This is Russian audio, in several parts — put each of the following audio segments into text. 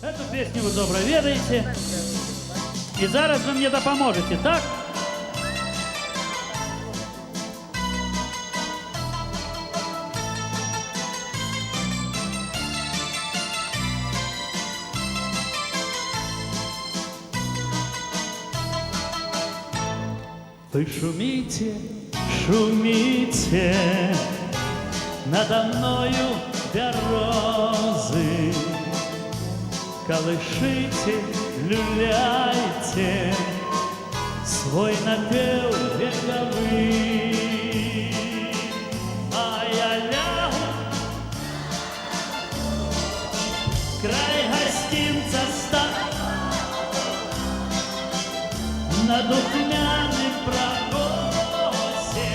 Эту песню вы добре ведаете. И зараз вы мне допоможете, так? Вы шумите, шумите надо мною березы, колышите, люляйте свой напев вековый. А я лягу край гостинца на духмяный прогосе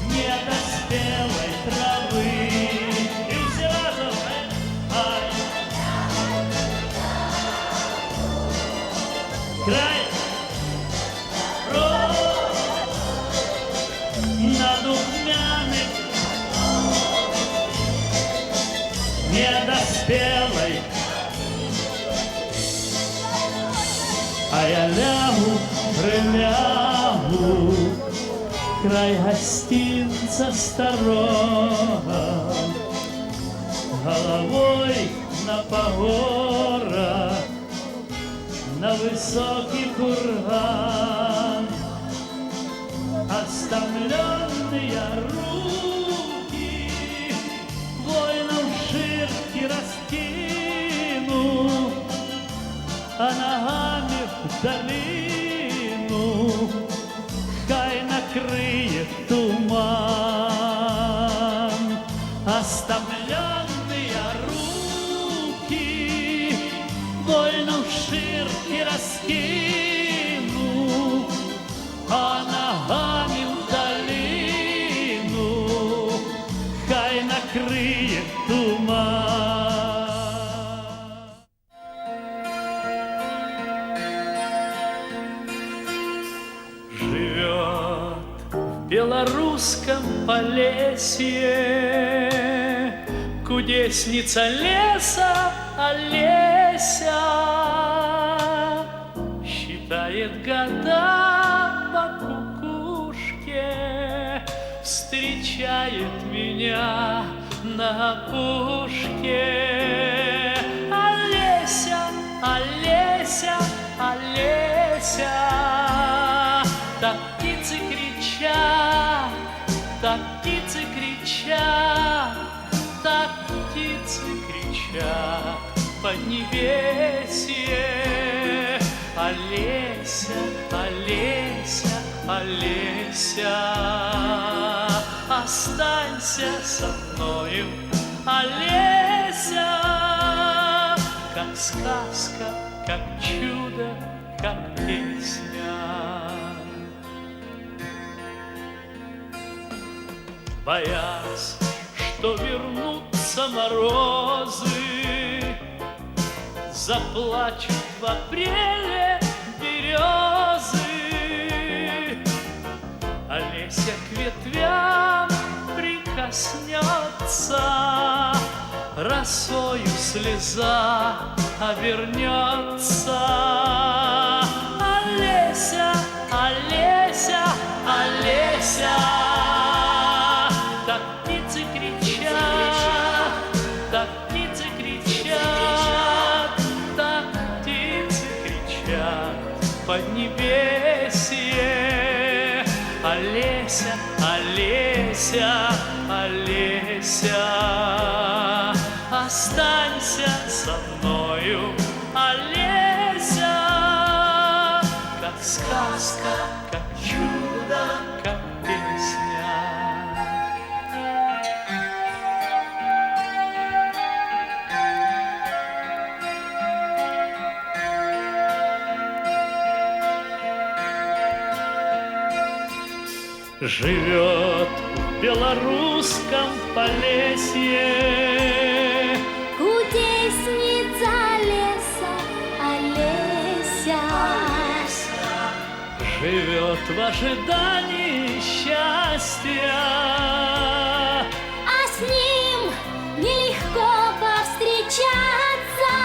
недоспелой травы. И все разом, ай, край на духмяный недоспелой. А я лягу, прилягу, край гостинца старого, головой на погора, на высокий курган. Остомленные руки воинов ширки раскину, а ногами в долину хай накрыет туман. Остомленные руки воинов ширки раскину, а ногами в долину хай накрыет туман. Живет в белорусском Полесье кудесница леса Олеся, считает года по кукушке, встречает меня на опушке. Олеся, Олеся, Олеся, так птицы кричат, так птицы кричат, так птицы кричат поднебесье. Олеся, Олеся, Олеся, останься со мною, Олеся, как сказка, как чудо, как песня. Боясь, что вернутся морозы, заплачут в апреле березы. Олеся к ветвям прикоснется, росою слеза обернется. Олеся, Олеся, Олеся, так птицы кричат, так птицы кричат, так птицы кричат поднебесье. Олеся, Олеся, Олеся, останься со мною, Олеся, как сказка, как чудо, как песня. Живет в белорусском Полесье кудесница леса Олеся, живет в ожидании счастья, а с ним нелегко повстречаться.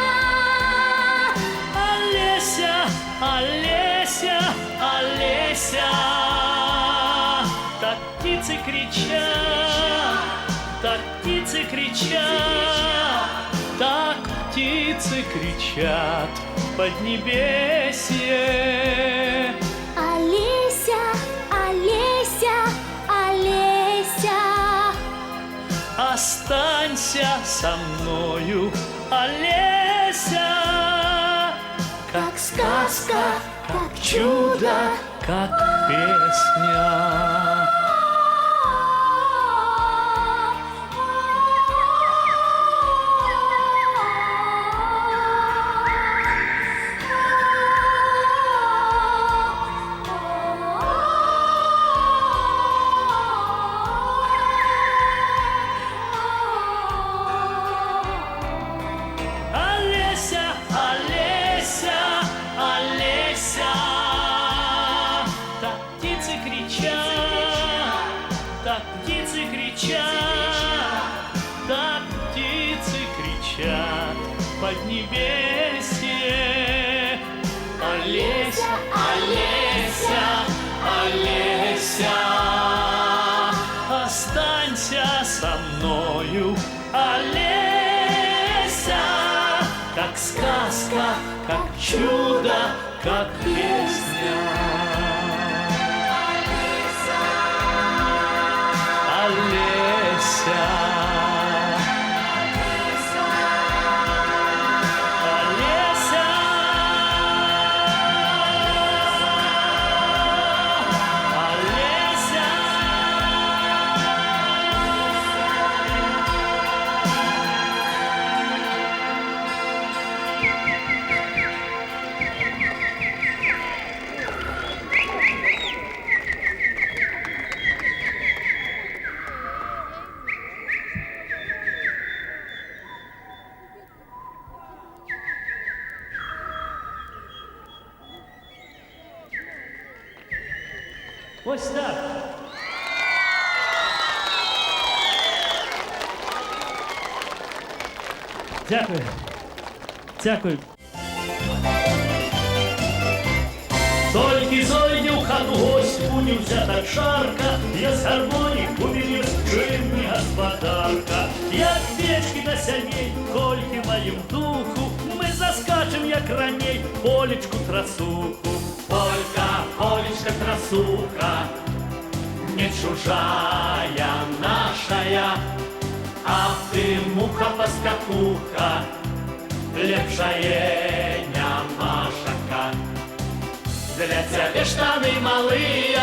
птицы кричат, так птицы кричат, так птицы кричат в поднебесье. Олеся, Олеся, Олеся, Останься со мною, Олеся, как сказка, как чудо, как песня. Олеся, Олеся, Олеся, так птицы кричат, так птицы кричат, так птицы кричат в поднебесье. Олеся, Олеся, Олеся, останься со мною, Олеся, как сказка, как чудо, как песня. Олеся, Олеся, Олеся. Ось так. Дякую. Дякую. Тільки зойде в хату гость, будем вся так жарко, я с гармоник увелись, чим не господарка. Як печки на сяней, тільки моїм духу, ми заскачем, як раней, полечку трасуху. Полька, полечка, трасуха, не чужая нашая, а ты муха-поскакуха, лепшая нямашака. Для тебя штаны малые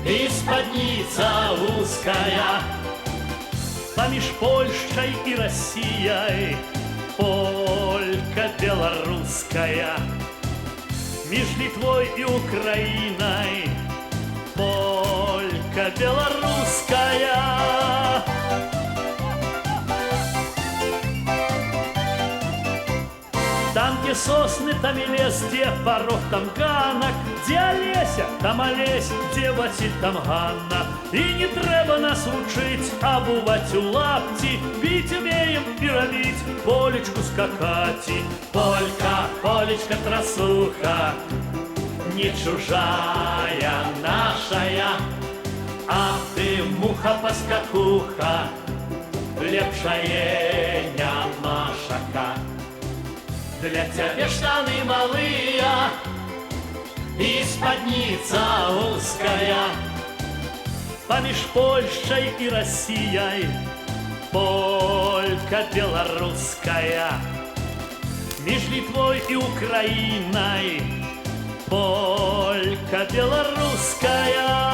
и спадница узкая. Помеж Польшей и Россией полька белорусская. Меж Литвой и Украиной полька белорусская. Там, где сосны, там и лес, где порог, там ганок, где Олеся, там Олесь, где Василь, там Ганна. И не треба нас учить, обувать у лапти, бить умеем и робить, полечку скакати. Полька, полечка, трасуха, не чужая нашая, а ты муха-поскакуха, лепшая нямашака. Для тебя штаны малые и спадница узкая. Помеж Польшей и Россией полька белорусская. Меж Литвой и Украиной полька белорусская.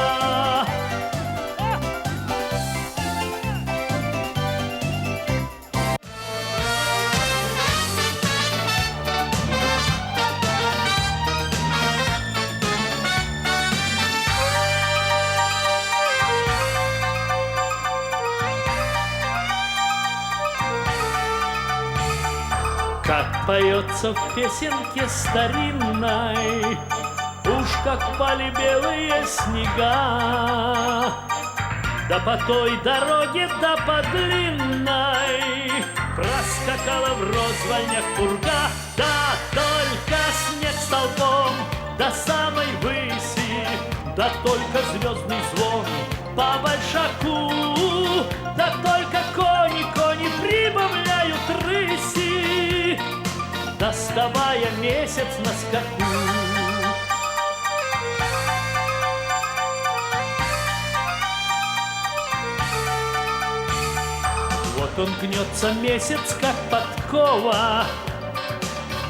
Как поется в песенке старинной, уж как пали белые снега, да по той дороге, да по длинной проскакала в розвальнях пурга, да только снег столбом до самой выси, да только звездный звон по большаку. Да только кони прибавляют рыси, доставая месяц на скаку. Вот он гнется месяц, как подкова,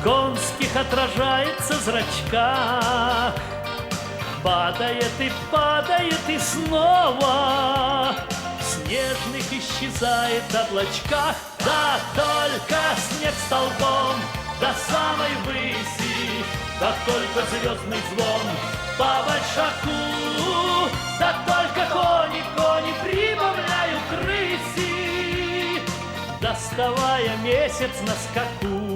конских отражается зрачка. Падает и снова в снежных исчезает облачках. Да только снег столбом до самой выси, да только звездный звон по большаку. Да только кони прибавляют рыси, доставая месяц на скаку.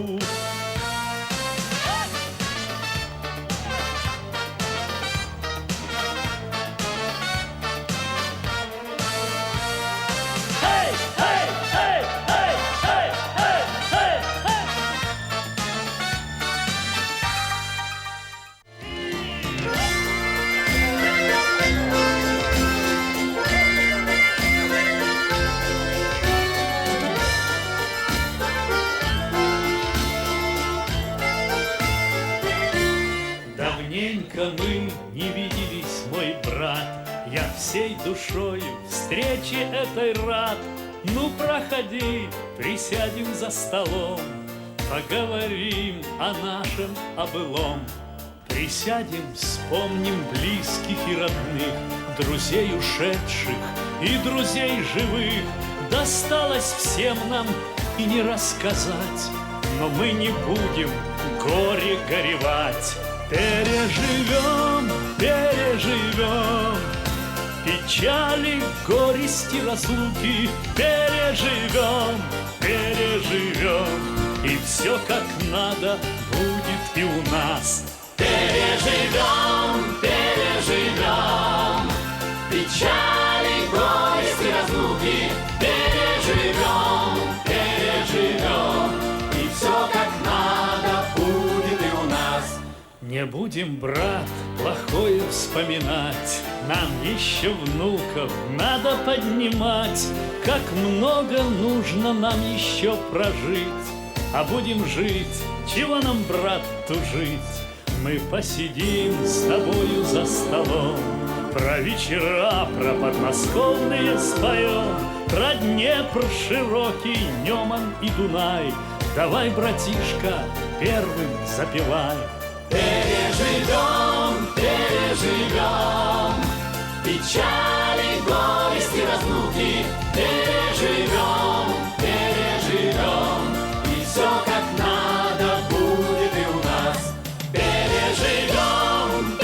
Давненько мы не виделись, мой брат, я всей душою встрече этой рад. Ну, проходи, присядем за столом, поговорим о нашем, о былом. Присядем, вспомним близких и родных, друзей ушедших и друзей живых. Досталось всем нам и не рассказать, но мы не будем горе горевать. Переживем печали, горести, разлуки. Переживем, и все как надо будет и у нас. Переживем, печали, горести, разлуки. Переживем, и все как надо будет и у нас. Не будем, брат, плохое вспоминать, нам еще внуков надо поднимать. Как много нужно нам еще прожить, а будем жить, чего нам, брат, тужить? Мы посидим с тобою за столом, про вечера, про подмосковные споем, про Днепр широкий, Неман и Дунай. Давай, братишка, первым запевай. Переживем, печали, горести, разлуки. Переживем, и все как надо будет и у нас. Переживем,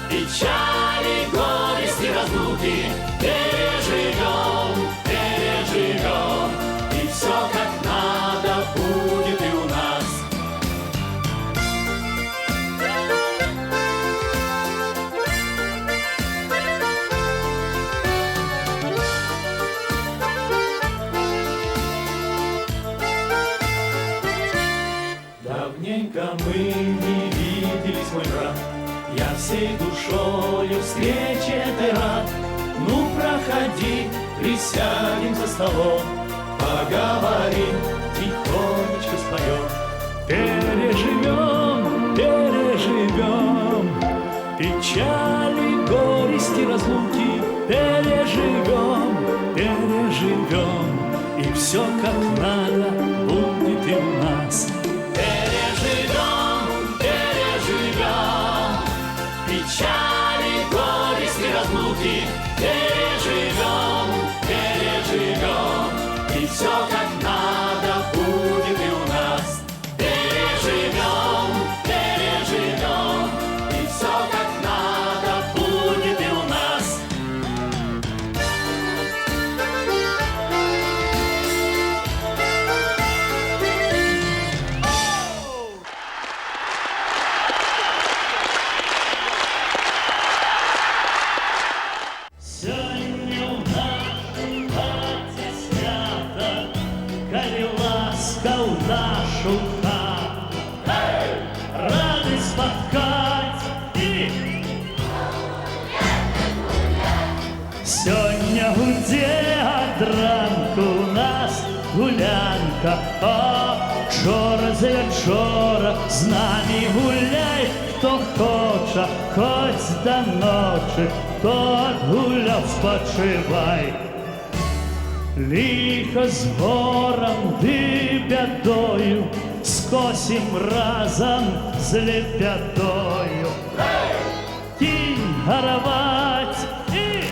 печали, горести, разлуки. Переживем, и все как надо будет и у нас. Давненько мы не виделись, мой брат, я всей душою встрече этой рад. Ну, проходи, присядем за столом, поговорим, тихонечко споем. Переживем, печали, горести, разлуки. Переживем, и все как надо будет и у нас. Печали, горести, разлуки. Переживем, и все как надо будет и у нас. Переживем, и все как надо будет и у нас. Сёння ў нашай хаце свята, калі ласка ў нашу хату. Рады спаткаць і гудзе ад ранку у нас гулянка, а вчора з вечора з намі гуляй, хто хоча, хоць да ночы, хто адгуляў, спачывай. Ліха з горам ды бядою скосім разам з лебядою. Кінь гараваць і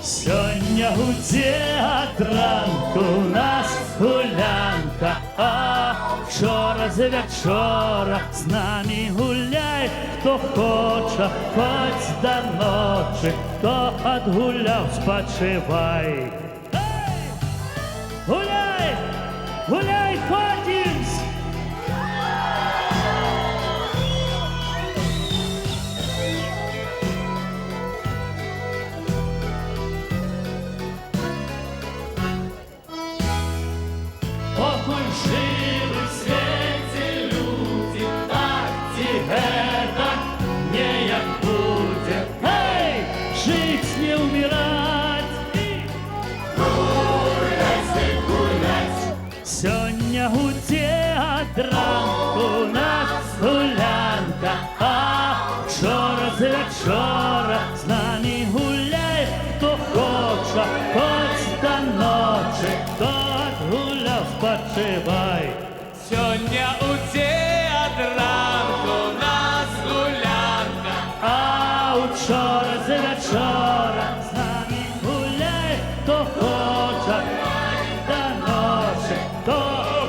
сёння гудзе ад ранку у нас гулянка, а вчора з вечора з намі гуляй, хто хоча, хоць да ночы, хто адгуляў, спачывай. Гуляй, гуляй, ходзім! Покуль жывы в свеце людзі, так ці гэтак неяк будзе. Эй, жыць не ўміраць і гуляць, гуляць. Сёння гудзе ад ранку у нас гулянка, а вчора з вечора з намі гуляй, хто хоча, хоць да ночы, хто адгуляў, спачывай. Сёння удзе ад ранку у нас гулянка, А учора з вечора з намі гуляй, хто хоча, да ночы, хто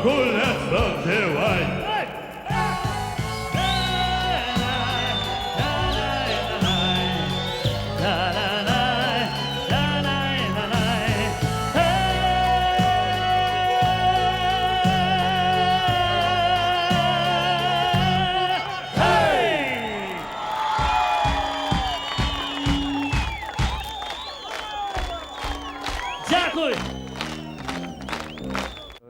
гуляць, спачывай. Дякую!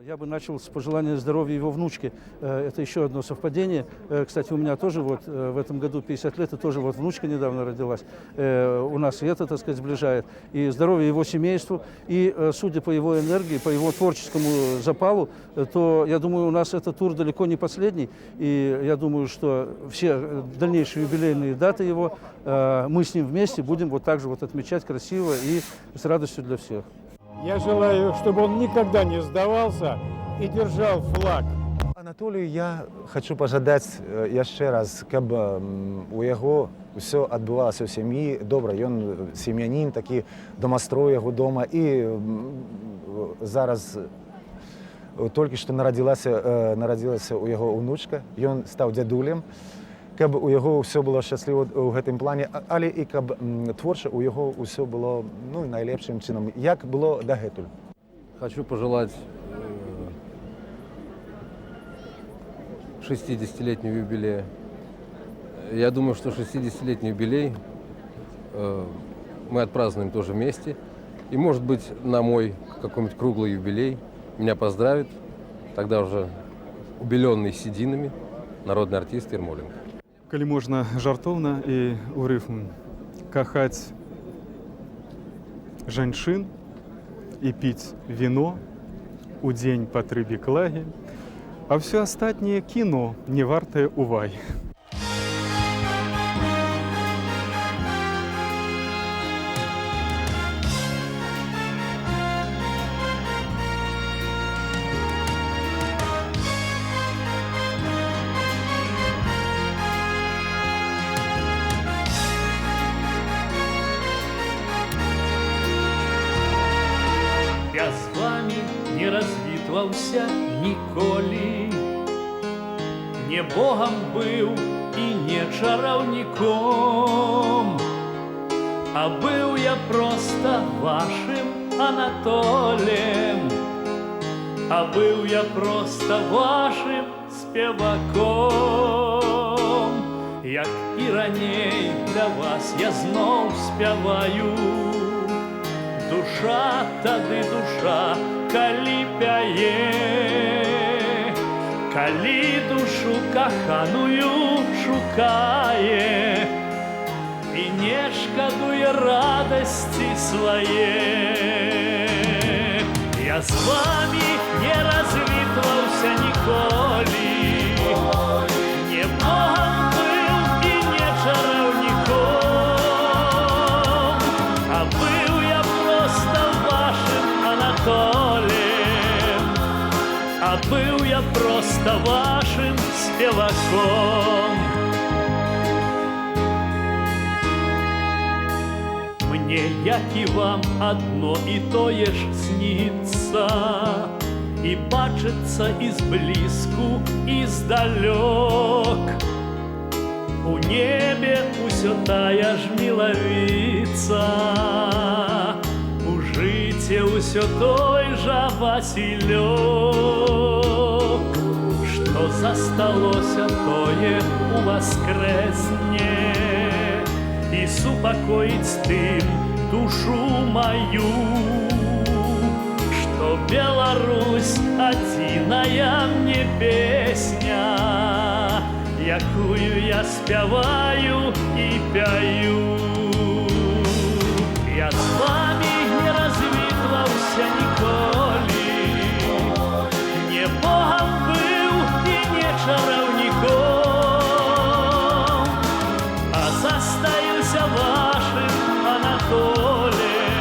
Я бы начал с пожелания здоровья его внучке. Это еще одно совпадение. Кстати, у меня тоже вот в этом году 50 лет, и тоже вот внучка недавно родилась. У нас и это, так сказать, сближает. И здоровье его семейству. И судя по его энергии, по его творческому запалу, то, я думаю, у нас этот тур далеко не последний. И я думаю, что все дальнейшие юбилейные даты его мы с ним вместе будем вот так же вот отмечать красиво и с радостью для всех. Я желаю, чтобы он никогда не сдавался и держал флаг. Анатолію я хочу пожадаць яшчэ раз, каб у яго ўсё адбывалася ў сям'і добра. Ён сем'янін, такі домастрой яго дома, і зараз толькі што нарадзілася ў яго ўнучка, ён стаў дзядулем, каб у яго ўсё было шчасліва ў гэтым плане, але і каб творча у яго ўсё было найлепшым чынам, як было дагэтуль. Хочу пожелать 60-летнего юбилея. Я думаю, что 60-летний юбилей мы отпразднуем тоже вместе. И, может быть, на мой какой-нибудь круглый юбилей меня поздравит, тогда уже убеленный сединами, народный артист Ермоленко. Калі можна жартоўна і ў рыфм кахаць жанчын і піць віно у дзень па 3 біклагі, а ўсё астатняе кіно не вартае увагі. Я з вами не развітваўся ніколі, не Богам быў і не чараўніком, а быў я проста вашым Анатолем, а быў я проста вашым спеваком. Як і раней для вас я зноў спяваю, душа тады душа, калі пяе, калі душу каханую шукае, і нежка шкадуе радости своей. Я с вами не развітваўся ніколі, не Богом был и не чараўніком, а был я просто вашим Анатолием, а был я просто вашим спеваком. Мне, як і вам, одно і тое ж снится, і бачиться і зблизку, і здалёк. У небе усё тая ж мілавіца, у жыце усё той жа Васілёк. Што засталося, тое уваскрэсне і супакоіць тым душу маю, што Беларусь адзіная мне песня, якую я спяваю і пяю. Я з вами не развітваўся ніколі, не Богом быў і не чараўніком, а застаюся вашим Анатолием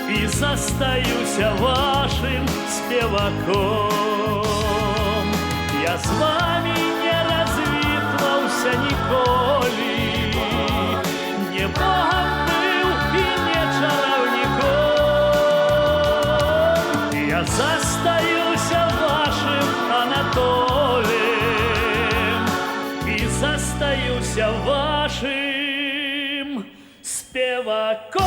і застаюся вашим спеваком. Я з вами не развітваўся ніколі, не Богом быў і не чараўніком, я застаюся вашим Анатолием і застаюся вашим спеваком.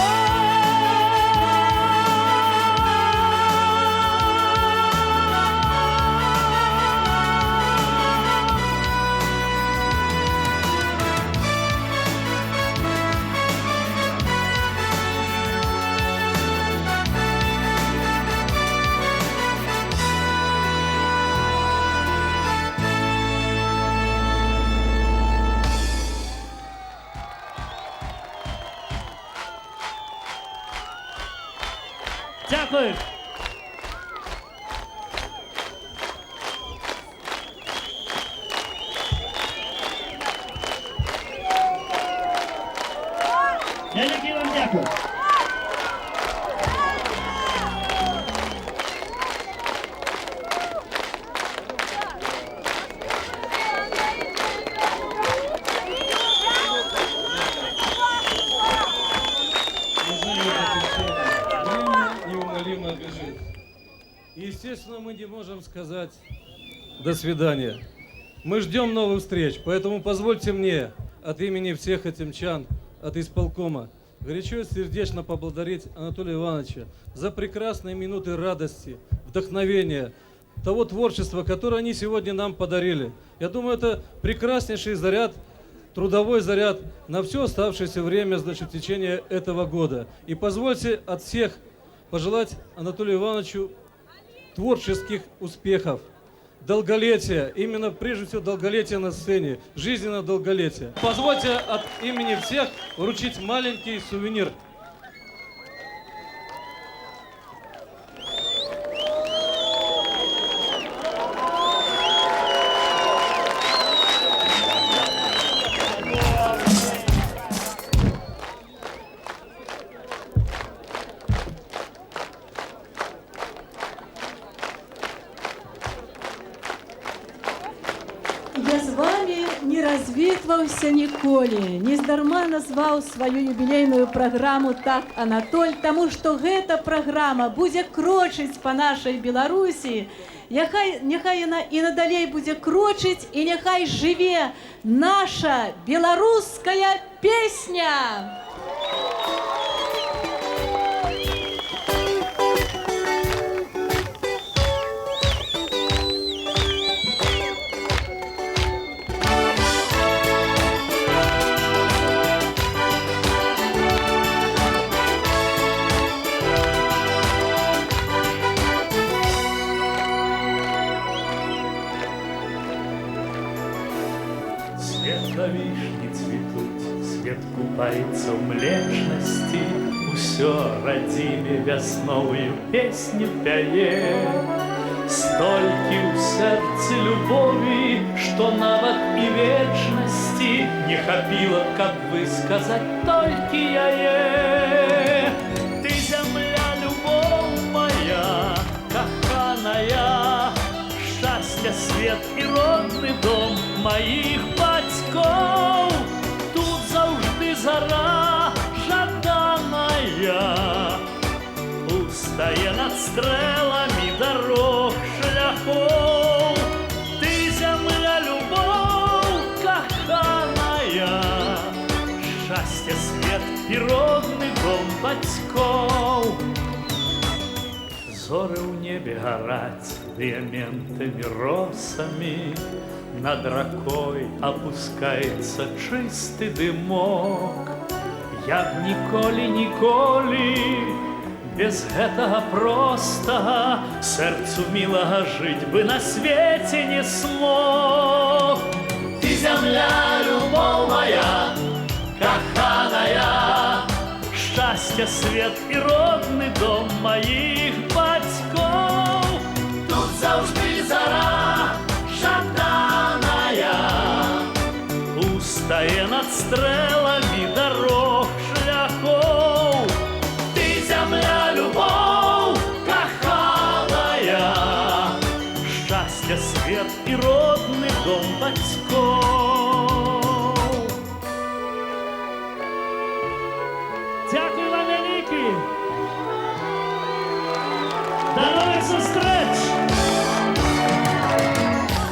Дякую. Великий вам дякую. Неумолимо бежит. И, естественно, мы не можем сказать «до свидания». Мы ждем новых встреч, поэтому позвольте мне от имени всех этимчан, от исполкома, горячо и сердечно поблагодарить Анатолия Ивановича за прекрасные минуты радости, вдохновения, того творчества, которое они сегодня нам подарили. Я думаю, это прекраснейший заряд, трудовой заряд на все оставшееся время, значит, в течение этого года. И позвольте от всех пожелать Анатолию Ивановичу творческих успехов, долголетия, именно прежде всего долголетия на сцене, жизненного долголетия. Позвольте от имени всех вручить маленький сувенир. Я з вами не развітваўся ніколі. Нездарма назваў сваю юбілейную праграму так Анатоль, таму што гэта праграма будзе крочыць па нашай Беларусі. Няхай яна і надалей будзе крочыць, і няхай жыве наша беларуская песня! Світловішні цвітуть, святку Купаецца ў млечнасці, усё радзіме вясновую песню пяе. Столькі ў сэрцы любові, што нават і вечнасці не хапіла, каб высказаць толькі яе. Ты зямля, любоў моя, каханая, шчасце, свет і родны дом маіх бацькоў. Тут заўжды зара жаданая, устае над стрэламі дарог шляхоў. Ты зямля, любоў, каханая, шчасце, свет і родны дом бацькоў. Зоры ў небе гараць дыяментамі росамі, над ракой опускаецца чысты дымок. Я б ніколі без гэтага простага сэрцу мілага жыць бы на свеце не смог. Ты зямля, любоў моя, каханая, шчасце, свет і родны дом маіх бацькоў. Тут заўжды зара жаданая, устае над стрэламі дарог шляхоў. Ты зямля, любоў, каханая, шчасце, свет і родны дом бацькоў. Дзякуй вам вялікі! Да новых сустрэч!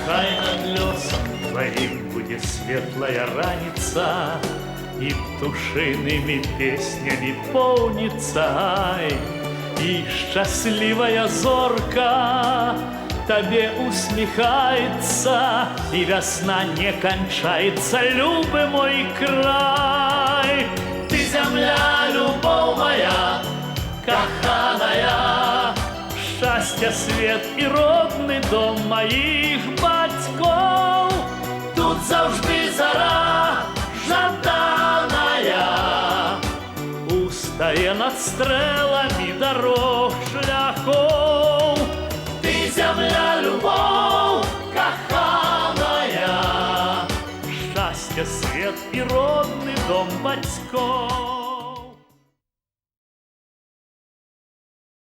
Хай над лёсам тваім будзе светлая раніца і птушынымі песнямі поўніца, і шчаслівая зорка табе усміхаецца, і вясна не канчаецца, любы мой край. Ты зямля, любоў моя, каханая, шчасце, свет і родны дом маіх бацькоў. Тут заўжды зара жаданая, устае над стрэламі дарог шляхоў. Ты зямля, любоў, каханая, шчасце, свет і родны дом бацькоў.